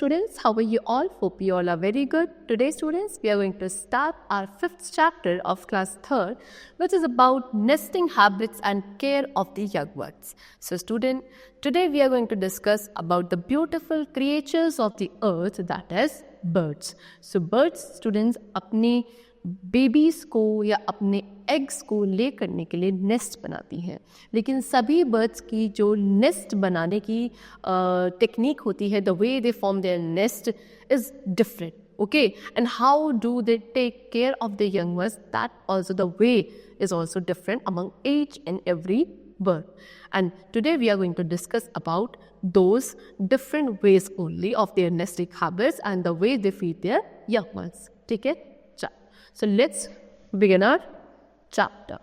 students, how are you all? Hope you all are very good. Today students, we are going to start our 5th chapter of class 3rd, which is about nesting habits and care of the young ones. So student, today we are going to discuss about the beautiful creatures of the earth, that is birds. So birds students अपने babies को या अपने eggs को ले करने के लिए nest बनाती हैं, लेकिन सभी बर्ड्स की जो नेस्ट बनाने की टेक्निक होती है, the way they form there nest is different. Okay, and how do they take care of the young ones? That also the way is also different among each and every bird. And today we are going to discuss about those different ways only of their nesting habits and the way they feed their young ones. ठीक है? So let's begin our chapter.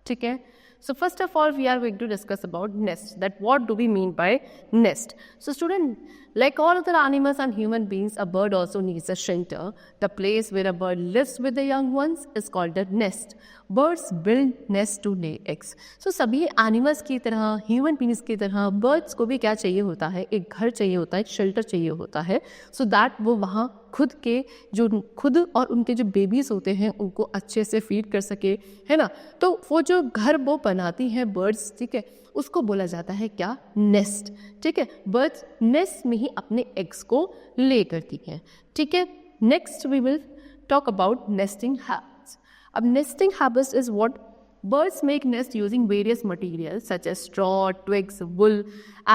ठीक है? So first of all, we are going to discuss about nest. That what do we mean by nest? So student, like all other animals and human beings, a bird also needs a shelter. The place where a bird lives with the young ones is called a nest. Birds build nest to lay eggs. So सभी animals की तरह, human beings की तरह, birds को भी क्या चाहिए होता है? एक घर चाहिए होता है, एक shelter चाहिए होता है, so that वो वहाँ खुद और उनके जो बेबीज़ होते हैं उनको अच्छे से फीड कर सके, है ना. तो वो जो घर वो बनाती हैं बर्ड्स, ठीक है, उसको बोला जाता है क्या? नेस्ट. ठीक है, बर्ड्स नेस्ट में ही अपने एग्स को ले करती हैं. ठीक है, next we will talk about nesting habits. अब nesting habits is what birds make nest using various materials such as straw, twigs, wool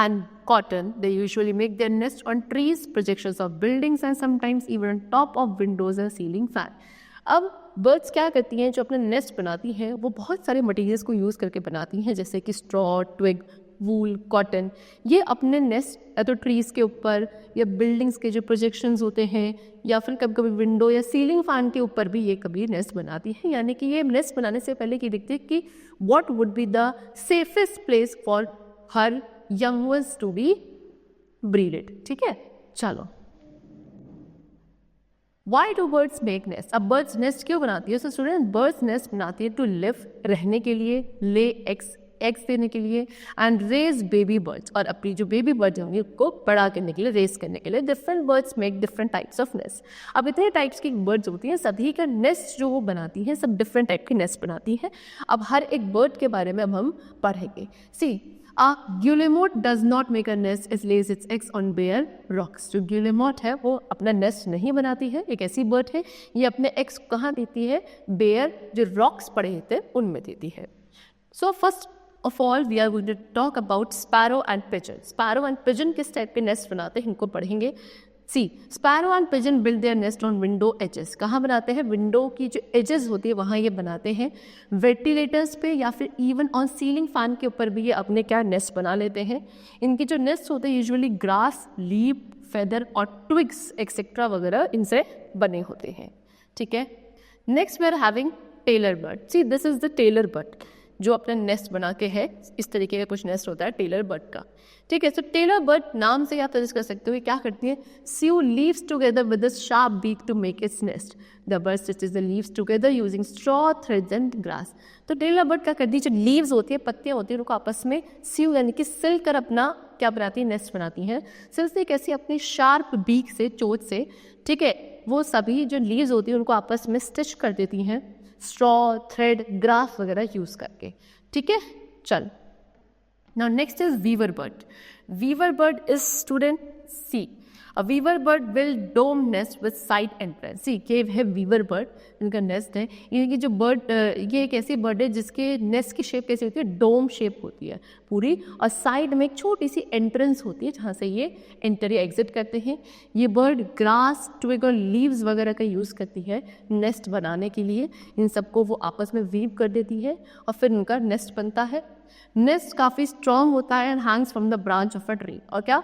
and cotton. They usually make their nest on trees, projections of buildings and sometimes even on top of windows and ceiling fan. अब birds क्या करती हैं, जो अपना nest बनाती हैं वो बहुत सारे मटेरियल्स को यूज़ करके बनाती हैं, जैसे कि स्ट्रॉ, ट्विग, वूल, कॉटन. ये अपने नेस्ट या तो ट्रीज़ के ऊपर या बिल्डिंग्स के जो प्रोजेक्शंस होते हैं या फिर कभी कभी विंडो या सीलिंग फैन के ऊपर भी ये कभी नेस्ट बनाती है. यानी कि ये नेस्ट बनाने से पहले ये देखते हैं कि what would be the safest place for her young ones to be breeded. ठीक है, चलो. Why do birds make nest? अब बर्ड्स नेस्ट क्यों बनाती है? सो स्टूडेंट, बर्ड्स नेस्ट बनाती है टू लिव, रहने के लिए, ले एग्स देने के लिए, एंड रेज बेबी बर्ड्स, और अपनी जो बेबी बर्ड्स होंगे उनको बड़ा करने के लिए, रेज करने के लिए. Different birds make different types of nest. अब इतने टाइप्स की बर्ड्स होती हैं, सभी का नेस्ट जो वो बनाती हैं सब डिफरेंट टाइप के नेस्ट बनाती हैं. अब हर एक बर्ड के बारे में अब हम पढ़ेंगे. सी, A guillemot does not make a nest, it lays its eggs on bare rocks. जो guillemot है वो अपना नेस्ट नहीं बनाती है, एक ऐसी बर्ड है, ये अपने एग्स कहाँ देती है? बेयर जो रॉक्स पड़े होते हैं उनमें देती है. So first of all we are going to talk about sparrow and pigeon. Sparrow and pigeon किस टाइप के नेस्ट बनाते हैं इनको पढ़ेंगे. See, sparrow and pigeon build their nest on window edges. कहाँ बनाते हैं? विंडो की जो एजेस होती है वहाँ ये बनाते हैं. वेंटिलेटर्स पे या फिर इवन ऑन सीलिंग फैन के ऊपर भी ये अपने क्या नेस्ट बना लेते हैं. इनके जो नेस्ट होते हैं यूजुअली ग्रास, लीफ, फेदर और ट्विग्स एक्सेट्रा वगैरह इनसे बने होते हैं. ठीक है, next we are having tailor bird. See, this is the tailor bird जो अपना नेस्ट बना के है. इस तरीके का कुछ नेस्ट होता है टेलर बर्ड का. ठीक है, सो टेलर बर्ड नाम से आप सजेस्ट कर सकते हो क्या करती है? Sew leaves together with a sharp beak to make its nest. The bird stitches the leaves together using straw, threads and grass. तो टेलर बर्ड क्या करती है? जो लीव्स होती है, पत्तियां होती है, उनको आपस में स्यू यानी कि सिल कर अपना क्या बनाती है? नेस्ट बनाती है. सिल से कैसे? अपनी शार्प बीक से, चोंच से, ठीक है, वो सभी जो लीव्स होती है उनको आपस में स्टिच कर देती हैं स्ट्रॉ, थ्रेड, ग्रास वगैरह यूज करके. ठीक है, चल. Now next is weaver bird. Weaver bird is student, see, a weaver bird will dome nest with side entrance. सी, ये है वीवर बर्ड, इनका नेस्ट है. ये जो बर्ड, ये एक ऐसी बर्ड है जिसके नेस्ट की शेप कैसी होती है? डोम शेप होती है पूरी, और साइड में एक छोटी सी एंट्रेंस होती है जहाँ से ये एंटर या एग्जिट करते हैं. ये बर्ड ग्रास, ट्विग और लीव्स वगैरह का यूज़ करती है नेस्ट बनाने के लिए. इन सबको वो आपस में वीव कर देती है और फिर उनका नेस्ट बनता है. नेस्ट काफ़ी स्ट्रॉन्ग होता है and Hanks from the branch of a tree. और क्या?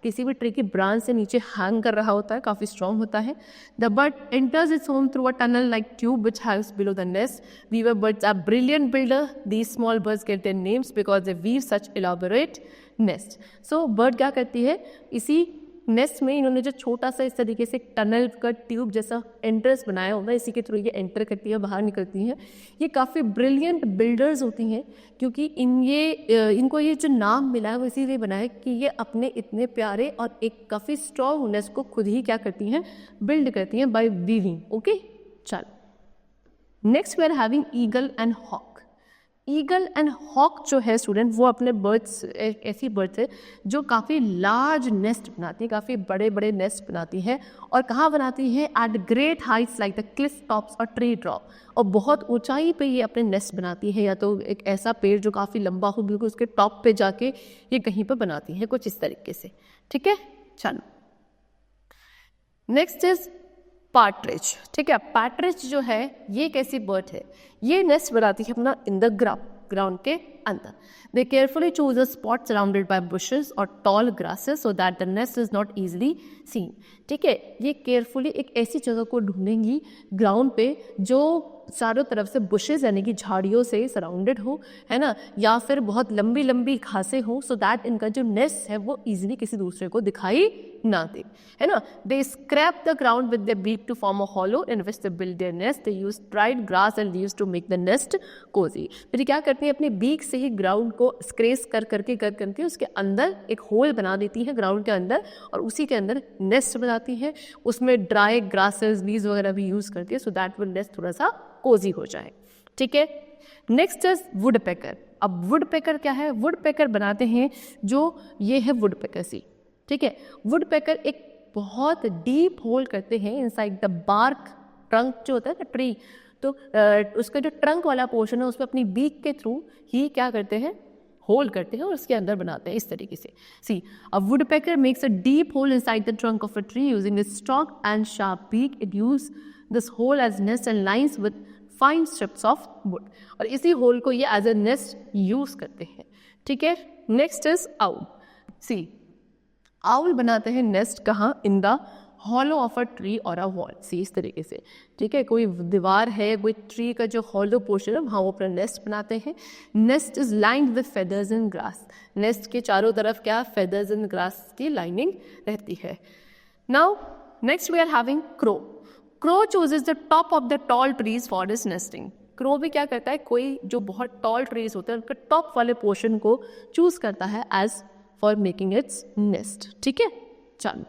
किसी भी ट्री की ब्रांच से नीचे हैंग कर रहा होता है, काफ़ी स्ट्रॉन्ग होता है. The bird enters its home through a tunnel like tube which haves below the nest. Weaver birds are brilliant builder. These small birds get their names because they weave such elaborate nest. So bird क्या करती है? इसी nest में इन्होंने जो छोटा सा इस तरीके से टनल का ट्यूब जैसा एंट्रेंस बनाया होगा, इसी के थ्रू ये एंटर करती है, बाहर निकलती हैं। ये काफ़ी ब्रिलियंट बिल्डर्स होती हैं, क्योंकि इनको ये जो नाम मिला है वो इसीलिए बना है कि ये अपने इतने प्यारे और एक काफ़ी स्ट्रॉन्ग नेस्ट को खुद ही क्या करती हैं, बिल्ड करती हैं बाय वीविंग। ओके, चलो next we are having eagle and hawk. Eagle and hawk जो है स्टूडेंट, वो अपने बर्ड्स ऐसी बर्ड्स है जो काफ़ी लार्ज नेस्ट बनाती हैं, काफ़ी बड़े बड़े नेस्ट बनाती हैं। और कहाँ बनाती हैं? At great heights like the cliff tops और ट्री टॉप। और बहुत ऊंचाई पे ये अपने नेस्ट बनाती है, या तो एक ऐसा पेड़ जो काफ़ी लंबा हो, बिल्कुल उसके टॉप पे जाके ये कहीं पर बनाती है, कुछ इस तरीके से। ठीक है, चलो नेक्स्ट इज पार्ट्रिज। ठीक है, पार्ट्रिज जो है ये एक ऐसी बर्ड है, ये नेस्ट बनाती है अपना इन द ग्राउंड के अंदर। They carefully choose a spot surrounded by bushes और tall grasses so that the nest is not easily seen. ठीक है, ये केयरफुली एक ऐसी जगह को ढूंढेंगी ग्राउंड पे जो चारों तरफ से बुशेस यानी कि झाड़ियों से सराउंडेड हो, है ना, या फिर बहुत लंबी लंबी घासें हो, सो दैट इनका जो नेस्ट है वो इजीली किसी दूसरे को दिखाई ना दे, है ना। They scrape the ground with their beak to form a hollow in which they build their nest. They use dried grass and leaves to make the nest cosy. फिर क्या करती हैं, अपने बीक से ही ग्राउंड को स्क्रेच कर करके उसके अंदर एक होल बना देती है ग्राउंड के अंदर, और उसी के अंदर नेस्ट बनाती है। उसमें ड्राई ग्रासेस लीव्स वगैरह भी यूज करती है, सो दैट विल नेस्ट थोड़ा सा कोजी हो जाए। ठीक है, नेक्स्ट इज वुड पैकर। अब वुड पैकर क्या है? वुड पैकर बनाते हैं जो ये है वुड पैकर सी। ठीक है, वुड पैकर एक बहुत डीप होल करते हैं इनसाइड द बार्क, ट्रंक जो होता है ना ट्री, तो उसका जो ट्रंक वाला पोर्शन है उसमें अपनी बीक के थ्रू ही क्या करते हैं, होल करते हैं और उसके अंदर बनाते हैं इस तरीके से। See a woodpecker makes a deep hole inside the trunk of a tree using the stock and sharp beak. It use this hole as nest and lines with fine strips of wood. और इसी whole को ये as a nest use करते हैं। ठीक है, next is owl. See owl बनाते हैं नेस्ट कहाँ? In the hollow of a tree और अ वॉल। सी इस तरीके से। ठीक है, कोई दीवार है, कोई ट्री का जो हॉलो पोर्शन है वहाँ वो अपना नेस्ट बनाते हैं। Nest is lined with feathers and grass. Nest के चारों तरफ क्या? फेदर्स एंड ग्रास की लाइनिंग रहती है। Now next we are having crow. Crow chooses the top of the tall trees for this nesting. क्रो भी क्या करता है, कोई जो बहुत टॉल ट्रीज होते हैं उनके टॉप वाले पोर्शन को चूज करता है as for making its nest. ठीक है, चलो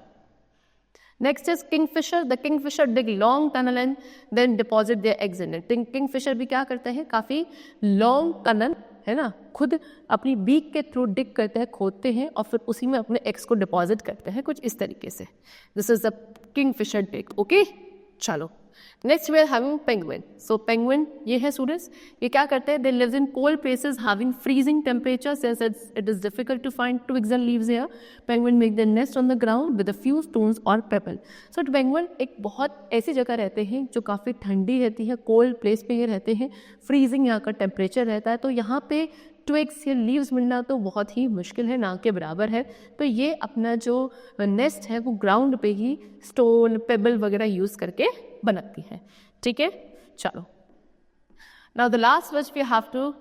next is kingfisher. The kingfisher dig long tunnel and then deposit their eggs in it. Kingfisher भी क्या करते हैं, काफ़ी लॉन्ग टनल, है ना, खुद अपनी बीक के थ्रू डिग करते हैं, खोदते हैं और फिर उसी में अपने एग्स को डिपॉजिट करते हैं, कुछ इस तरीके से। This is the kingfisher dig. Okay, चलो next we are having penguin. So penguin ये है स्टूडेंट्स, ये क्या करते हैं, they lives in cold places having freezing temperature since it is difficult to find twigs and leaves here. Penguin make their nest on the ground with a few stones or pebble. So penguin एक बहुत ऐसी जगह रहते हैं जो काफ़ी ठंडी रहती है, कोल्ड प्लेस पे ये रहते हैं, फ्रीजिंग यहाँ का टेम्परेचर रहता है, तो यहाँ पे ट्विग्स या लीव्स मिलना तो बहुत ही मुश्किल है, ना के बराबर है। तो ये अपना जो नेस्ट है वो ग्राउंड पे ही स्टोन, पेबल वगैरह यूज़ करके बनाती है। ठीक है, चलो now the last which we have to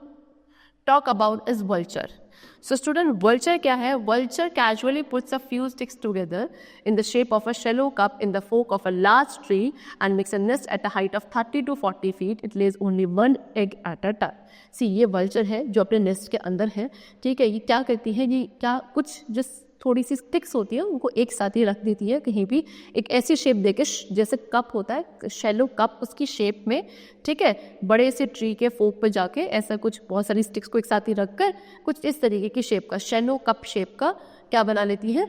talk about is vulture. So student, vulture क्या है? Vulture casually puts a few sticks together in the shape of a shallow cup in the fork of a large tree and makes a nest at a height of 30 to 40 feet. It lays only one egg at a time. See, ये vulture है जो अपने nest के अंदर है। ठीक है, ये क्या करती है, ये क्या कुछ जिस थोड़ी सी स्टिक्स होती है उनको एक साथ ही रख देती है कहीं भी, एक ऐसी शेप देके, जैसे कप होता है शैलो कप, उसकी शेप में। ठीक है, बड़े से ट्री के फोक पे जाके ऐसा कुछ बहुत सारी स्टिक्स को एक साथ ही रखकर कुछ इस तरीके की शेप का, शैलो कप शेप का क्या बना लेती है,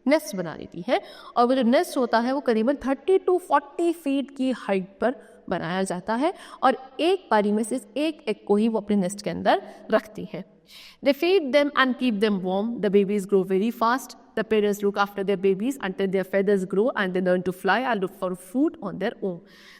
नेस्ट बना लेती है। और वो जो नेस्ट होता है वो करीबन 30 to 40 फीट की हाइट पर बनाया जाता है और एक बारी में से एक एक को ही वो अपने नेस्ट के अंदर रखती है। They feed them and keep them warm. The babies grow very fast. The parents look after their babies until their feathers grow and they learn to fly and look for food on their own.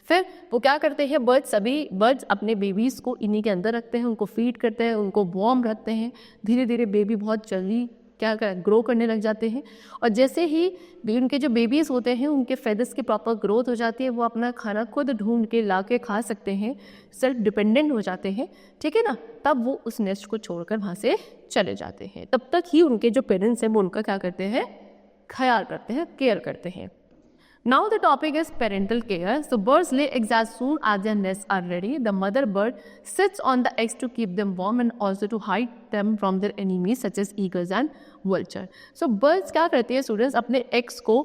फिर वो क्या करते हैं, सभी birds अपने babies को इन्हीं के अंदर रखते हैं, उनको फीड करते हैं, उनको वार्म रखते हैं। धीरे धीरे बेबी बहुत जल्दी क्या ग्रो करने लग जाते हैं और जैसे ही उनके जो बेबीज़ होते हैं उनके फेदर्स की प्रॉपर ग्रोथ हो जाती है, वो अपना खाना खुद ढूंढ के ला के खा सकते हैं, सेल्फ डिपेंडेंट हो जाते हैं। ठीक है ना, तब वो उस नेस्ट को छोड़कर वहाँ से चले जाते हैं। तब तक ही उनके जो पेरेंट्स हैं वो उनका क्या करते हैं, ख्याल करते हैं, केयर करते हैं। Now the topic is parental care. So birds lay eggs as soon as their nests are ready. The mother bird sits on the eggs to keep them warm and also to hide them from their enemies such as eagles and vulture. So birds क्या करती है students, अपने eggs को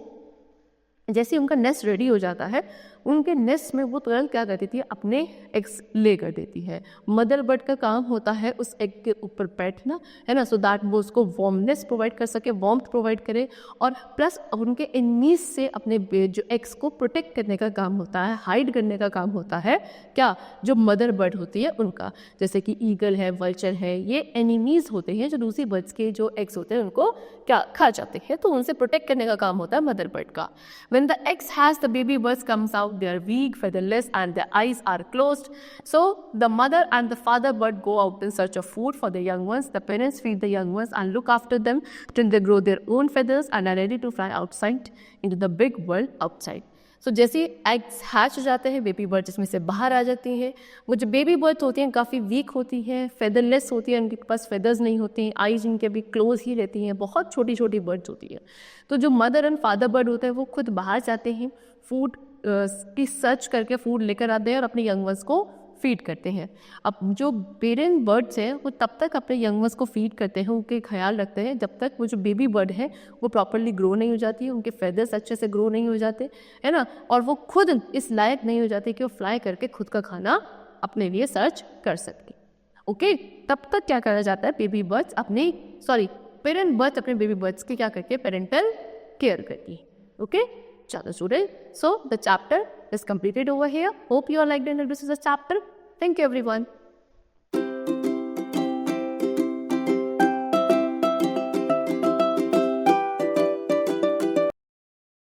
जैसे उनका nest ready हो जाता है, उनके नेस्ट में वो तुरंत क्या कर देती है, अपने एग्स ले कर देती है। मदर बर्ड का काम होता है उस एग के ऊपर बैठना, है ना, सो दैट वो उसको वार्मनेस प्रोवाइड कर सके, वार्मथ प्रोवाइड करे, और प्लस उनके एनिमीज से अपने जो एग्स को प्रोटेक्ट करने का काम होता है, हाइड करने का काम होता है क्या, जो मदर बर्ड होती है उनका। जैसे कि ईगल है, वल्चर है, ये एनिमीज होते हैं जो दूसरी बर्ड्स के जो एग्स होते हैं उनको क्या खा जाते हैं, तो उनसे प्रोटेक्ट करने का काम होता है मदर बर्ड का। When the eggs hatch, the baby birds comes out. They are weak, featherless, and their eyes are closed. So the mother and the father bird go out in search of food for the young ones. The parents feed the young ones and look after them till they grow their own feathers and are ready to fly outside into the big world outside. So जैसे eggs hatch हो जाते हैं, baby bird जिसमें से बाहर आ जाती हैं। वो जो बेबी बर्ड होती हैं काफ़ी वीक होती हैं, फेदरलेस होती हैं, उनके पास फेदर्स नहीं होती हैं, आईज इनके भी क्लोज ही रहती हैं, बहुत छोटी छोटी बर्ड्स होती हैं। तो जो मदर एंड फादर बर्ड होते हैं वो खुद बाहर जाते हैं, फूड की सर्च करके फूड लेकर आते हैं और अपने यंग वंस को फीड करते हैं। अब जो पेरेंट बर्ड्स हैं वो तब तक अपने यंग वंस को फीड करते हैं, उनके ख्याल रखते हैं जब तक वो जो बेबी बर्ड है वो प्रॉपरली ग्रो नहीं हो जाती है, उनके फेदर्स अच्छे से ग्रो नहीं हो जाते, है ना, और वो खुद इस लायक नहीं हो जाते कि वो फ्लाई करके खुद का खाना अपने लिए सर्च कर सके। ओके, तब तक क्या करा जाता है, पेरेंट बर्ड्स अपने बेबी बर्ड्स की क्या करती है, पेरेंटल केयर करती है। ओके, चलो student, so the chapter is completed over here. Hope you all liked and this is a chapter. Thank you everyone.